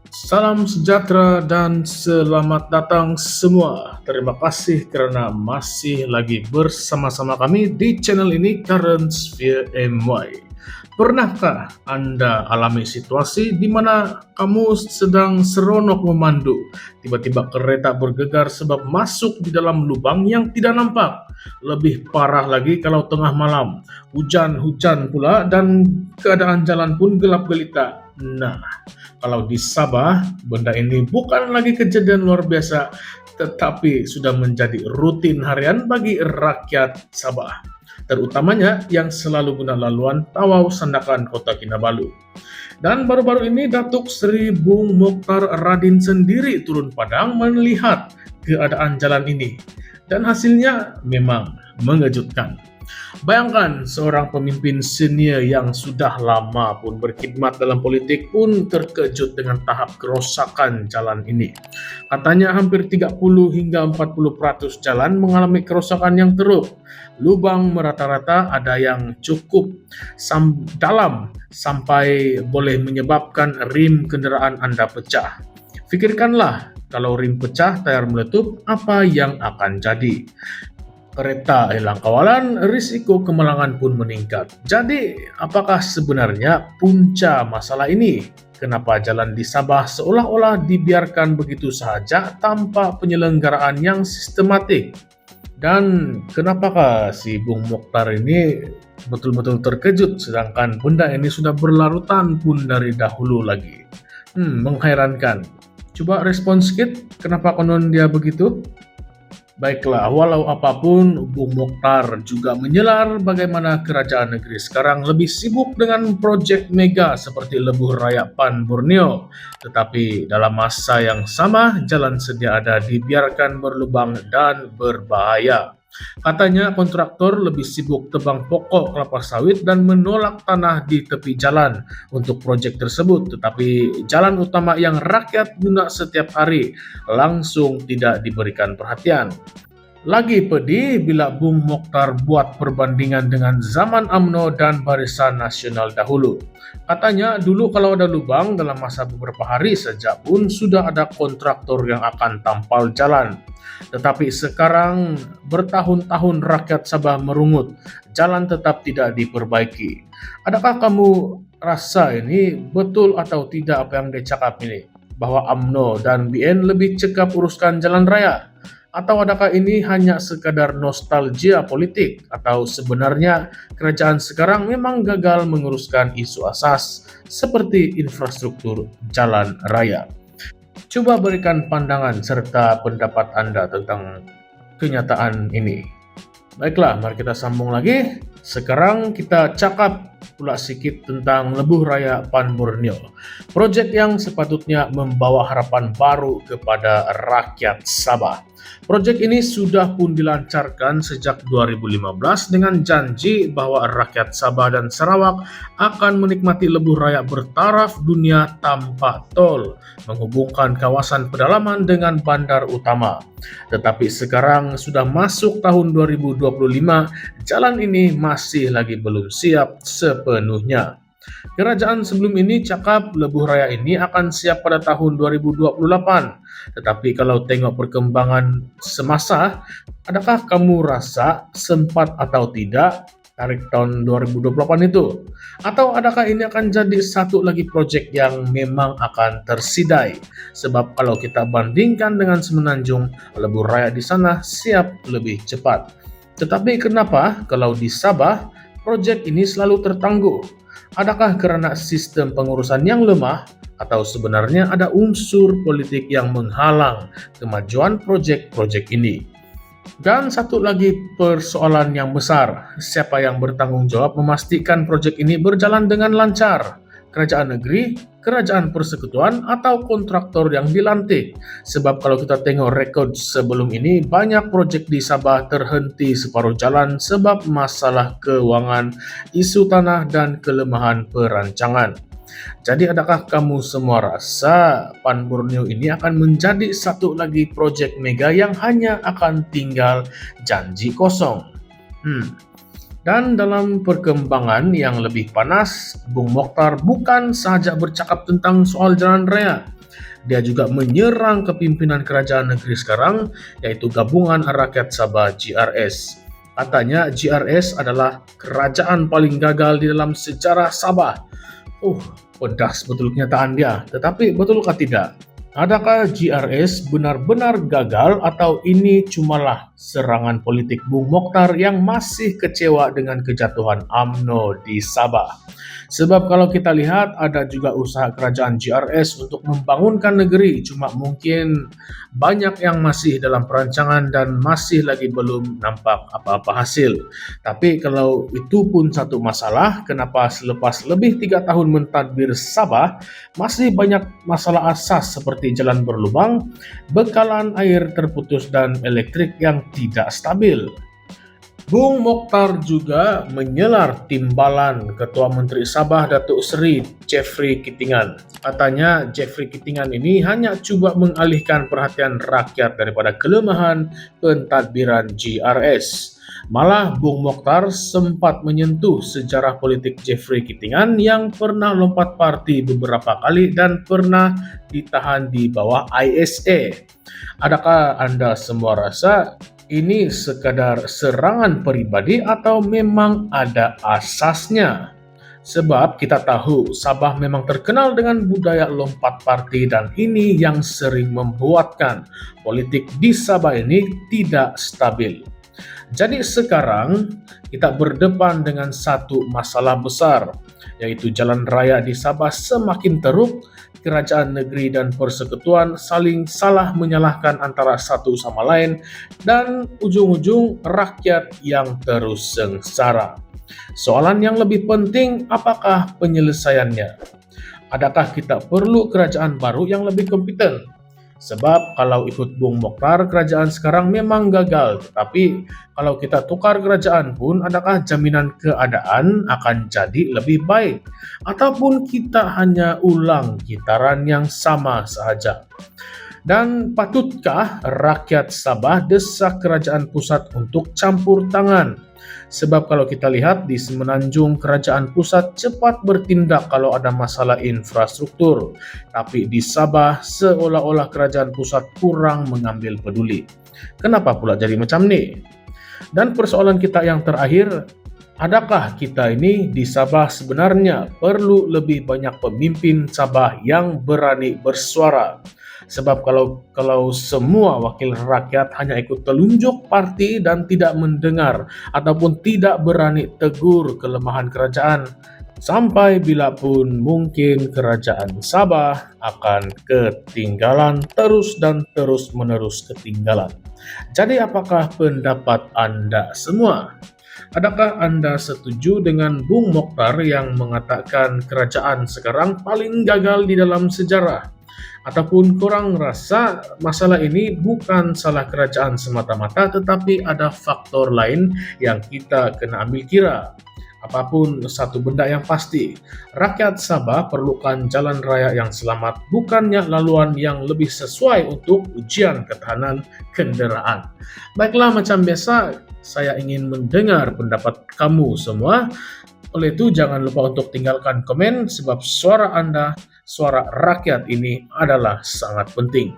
Salam sejahtera dan selamat datang semua. Terima kasih karena masih lagi bersama-sama kami di channel ini Current Sphere MY. Pernahkah Anda alami situasi di mana kamu sedang seronok memandu, tiba-tiba kereta bergegar sebab masuk di dalam lubang yang tidak nampak? Lebih parah lagi kalau tengah malam, hujan-hujan pula dan keadaan jalan pun gelap gelita. Nah, kalau di Sabah, benda ini bukan lagi kejadian luar biasa, tetapi sudah menjadi rutin harian bagi rakyat Sabah, terutamanya yang selalu guna laluan Tawau Sandakan Kota Kinabalu. Dan baru-baru ini Datuk Seri Bung Mokhtar Radin sendiri turun padang melihat keadaan jalan ini. Dan hasilnya memang mengejutkan. Bayangkan seorang pemimpin senior yang sudah lama pun berkhidmat dalam politik pun terkejut dengan tahap kerosakan jalan ini. Katanya hampir 30 hingga 40% jalan mengalami kerosakan yang teruk. Lubang merata-rata ada yang cukup dalam sampai boleh menyebabkan rim kendaraan Anda pecah. Pikirkanlah, kalau rim pecah, tayar meletup, apa yang akan jadi? Kereta hilang kawalan, risiko kemalangan pun meningkat. Jadi, apakah sebenarnya punca masalah ini? Kenapa jalan di Sabah seolah-olah dibiarkan begitu saja tanpa penyelenggaraan yang sistematik? Dan kenapakah si Bung Mokhtar ini betul-betul terkejut sedangkan benda ini sudah berlarutan pun dari dahulu lagi? Mengherankan. Coba respon sedikit, kenapa konon dia begitu? Baiklah, walau apapun, Bung Mokhtar juga menyelar bagaimana kerajaan negeri sekarang lebih sibuk dengan proyek mega seperti Lebuh Raya Pan Borneo. Tetapi dalam masa yang sama, jalan sedia ada dibiarkan berlubang dan berbahaya. Katanya kontraktor lebih sibuk tebang pokok kelapa sawit dan menolak tanah di tepi jalan untuk proyek tersebut, tetapi jalan utama yang rakyat guna setiap hari langsung tidak diberikan perhatian. Lagi pedih bila Bung Mokhtar buat perbandingan dengan zaman UMNO dan Barisan Nasional dahulu. Katanya dulu kalau ada lubang dalam masa beberapa hari saja pun sudah ada kontraktor yang akan tampal jalan. Tetapi sekarang bertahun-tahun rakyat Sabah merungut, jalan tetap tidak diperbaiki. Adakah kamu rasa ini betul atau tidak apa yang dicakap ini? Bahwa UMNO dan BN lebih cekap uruskan jalan raya? Atau adakah ini hanya sekadar nostalgia politik? Atau sebenarnya kerajaan sekarang memang gagal menguruskan isu asas seperti infrastruktur jalan raya? Coba berikan pandangan serta pendapat Anda tentang kenyataan ini. Baiklah, mari kita sambung lagi. Sekarang kita cakap pula sedikit tentang Lebuh Raya Pan Borneo. Proyek yang sepatutnya membawa harapan baru kepada rakyat Sabah. Proyek ini sudah pun dilancarkan sejak 2015 dengan janji bahwa rakyat Sabah dan Sarawak akan menikmati Lebuh Raya bertaraf dunia tanpa tol, menghubungkan kawasan pedalaman dengan bandar utama. Tetapi sekarang sudah masuk tahun 2025, jalan ini masih lagi belum siap sepenuhnya. Kerajaan sebelum ini cakap Lebuh Raya ini akan siap pada tahun 2028. Tetapi kalau tengok perkembangan semasa, adakah kamu rasa sempat atau tidak tarik tahun 2028 itu? Atau adakah ini akan jadi satu lagi proyek yang memang akan tersidai? Sebab kalau kita bandingkan dengan Semenanjung, Lebuh Raya di sana siap lebih cepat. Tetapi kenapa kalau di Sabah, proyek ini selalu tertangguh? Adakah karena sistem pengurusan yang lemah, atau sebenarnya ada unsur politik yang menghalang kemajuan proyek-proyek ini? Dan satu lagi persoalan yang besar, siapa yang bertanggung jawab memastikan proyek ini berjalan dengan lancar? Kerajaan negeri, kerajaan persekutuan, atau kontraktor yang dilantik? Sebab kalau kita tengok rekod sebelum ini, banyak proyek di Sabah terhenti separuh jalan sebab masalah keuangan, isu tanah, dan kelemahan perancangan. Jadi adakah kamu semua rasa Pan Borneo ini akan menjadi satu lagi proyek mega yang hanya akan tinggal janji kosong? Dan dalam perkembangan yang lebih panas, Bung Mokhtar bukan sahaja bercakap tentang soal jalan raya. Dia juga menyerang kepimpinan kerajaan negeri sekarang, yaitu Gabungan Rakyat Sabah GRS. Katanya GRS adalah kerajaan paling gagal di dalam sejarah Sabah. Pedas betul kenyataan dia. Tetapi betulkah tidak? Adakah GRS benar-benar gagal atau ini cumalah serangan politik Bung Mokhtar yang masih kecewa dengan kejatuhan UMNO di Sabah? Sebab kalau kita lihat ada juga usaha kerajaan GRS untuk membangunkan negeri, cuma mungkin banyak yang masih dalam perancangan dan masih lagi belum nampak apa-apa hasil. Tapi kalau itu pun satu masalah, kenapa selepas lebih 3 tahun mentadbir Sabah masih banyak masalah asas seperti jalan berlubang, bekalan air terputus dan elektrik yang tidak stabil. Bung Mokhtar juga menyelar timbalan Ketua Menteri Sabah Datuk Seri Jeffrey Kitingan. Katanya Jeffrey Kitingan ini hanya cuba mengalihkan perhatian rakyat daripada kelemahan pentadbiran GRS. Malah Bung Mokhtar sempat menyentuh sejarah politik Jeffrey Kitingan yang pernah lompat parti beberapa kali dan pernah ditahan di bawah ISA. Adakah Anda semua rasa ini sekadar serangan pribadi atau memang ada asasnya? Sebab kita tahu Sabah memang terkenal dengan budaya lompat parti dan ini yang sering membuatkan politik di Sabah ini tidak stabil. Jadi sekarang kita berdepan dengan satu masalah besar, yaitu jalan raya di Sabah semakin teruk, kerajaan negeri dan persekutuan saling salah menyalahkan antara satu sama lain, dan ujung-ujung rakyat yang terus sengsara. Soalan yang lebih penting, apakah penyelesaiannya? Adakah kita perlu kerajaan baru yang lebih kompeten? Sebab kalau ikut Bung Mokhtar, kerajaan sekarang memang gagal. Tetapi kalau kita tukar kerajaan pun, adakah jaminan keadaan akan jadi lebih baik? Ataupun kita hanya ulang gitaran yang sama saja? Dan patutkah rakyat Sabah desak kerajaan pusat untuk campur tangan? Sebab kalau kita lihat di Semenanjung, kerajaan pusat cepat bertindak kalau ada masalah infrastruktur. Tapi di Sabah seolah-olah kerajaan pusat kurang mengambil peduli. Kenapa pula jadi macam ni? Dan persoalan kita yang terakhir, adakah kita ini di Sabah sebenarnya perlu lebih banyak pemimpin Sabah yang berani bersuara? Sebab kalau semua wakil rakyat hanya ikut telunjuk parti dan tidak mendengar ataupun tidak berani tegur kelemahan kerajaan, sampai bila pun mungkin kerajaan Sabah akan ketinggalan terus dan terus menerus ketinggalan. Jadi apakah pendapat Anda semua? Adakah Anda setuju dengan Bung Mokhtar yang mengatakan kerajaan sekarang paling gagal di dalam sejarah? Ataupun korang rasa masalah ini bukan salah kerajaan semata-mata tetapi ada faktor lain yang kita kena ambil kira? Apapun satu benda yang pasti, rakyat Sabah perlukan jalan raya yang selamat, bukannya laluan yang lebih sesuai untuk ujian ketahanan kenderaan. Baiklah, macam biasa, saya ingin mendengar pendapat kamu semua. Oleh itu, jangan lupa untuk tinggalkan komen sebab suara Anda, suara rakyat ini adalah sangat penting.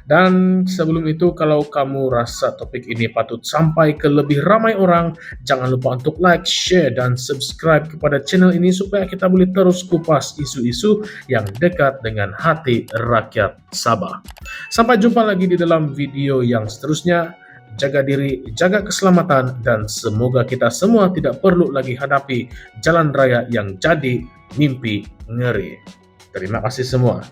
Dan sebelum itu, kalau kamu rasa topik ini patut sampai ke lebih ramai orang, jangan lupa untuk like, share, dan subscribe kepada channel ini supaya kita boleh terus kupas isu-isu yang dekat dengan hati rakyat Sabah. Sampai jumpa lagi di dalam video yang seterusnya. Jaga diri, jaga keselamatan, dan semoga kita semua tidak perlu lagi hadapi jalan raya yang jadi mimpi ngeri. Terima kasih semua.